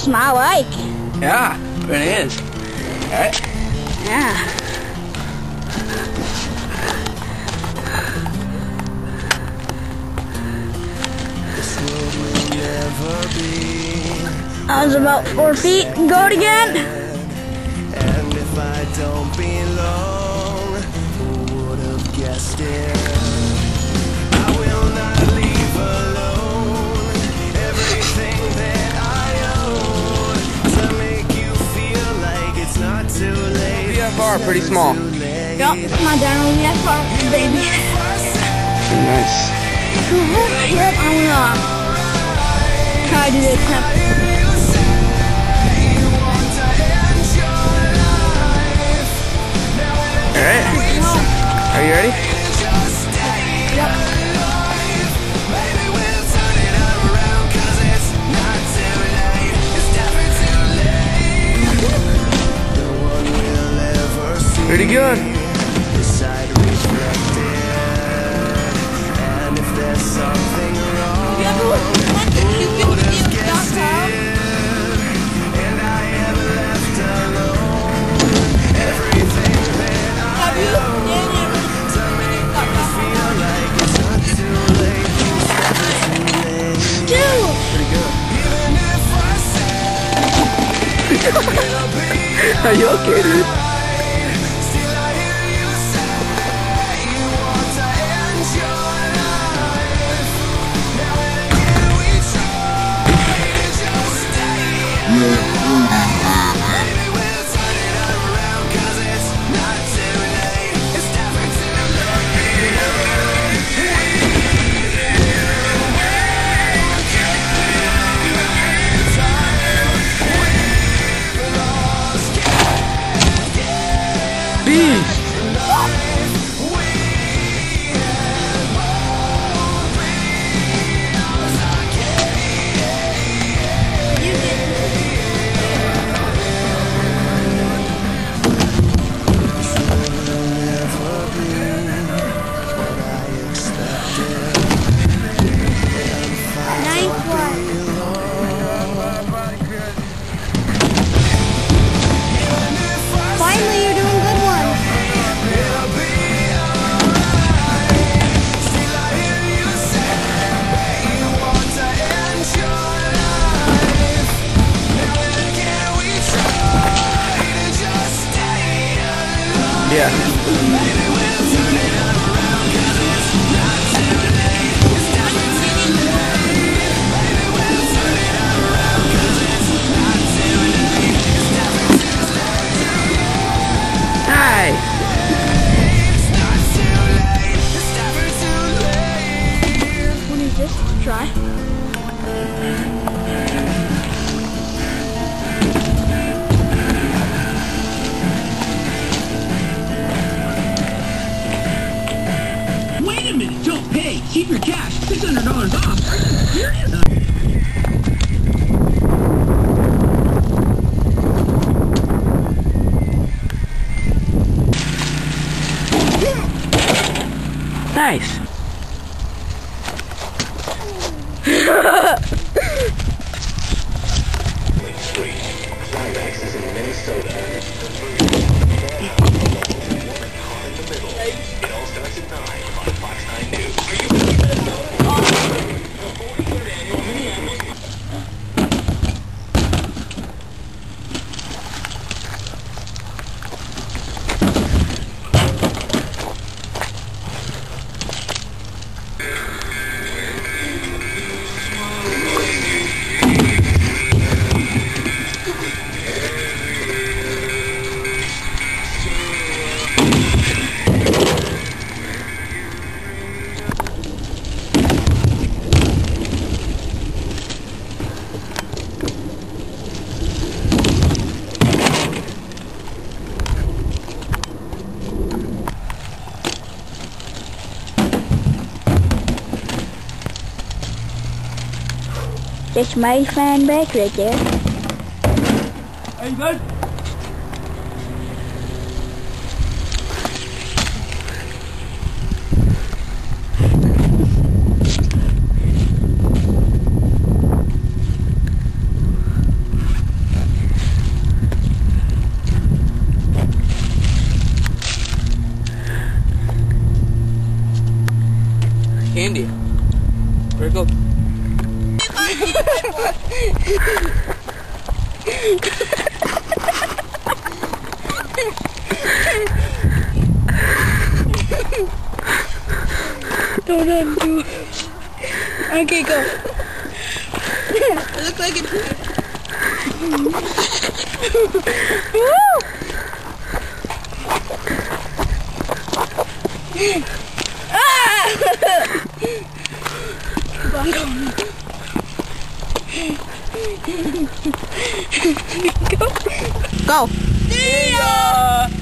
my like. Yeah, it is. Alright. Yeah. I was about 4 feet and go it again. And if I don't belong, who would have guessed it? I will not leave alone everything that I own to make you feel like it's not too late. VFR, pretty small. Yup, my dad only has far, baby. Nice. Yep, I'm gonna try to do this temp. Alright. Are you ready? Yep. Pretty good. And if there's something wrong, and I am left alone, everything that I own to make me feel like it's not too late. It's never too late. Pretty good. Even if I say it'll be Are you okay, dude? still I hear you say you want to end your life. Now and again we try to just stay. Maybe we'll turn it around 'cause it's not too late. It's never too Beast! Ninth one. Finally, you're doing good one. Yeah. Nice. What is this? Try. Wait a minute, don't pay. Keep your cash. $600 off. Are you serious? Nice. That's my fan back right there. Are you good? Don't undo it. Okay, go. It looks like it's... Woo! Ah! Go. See ya!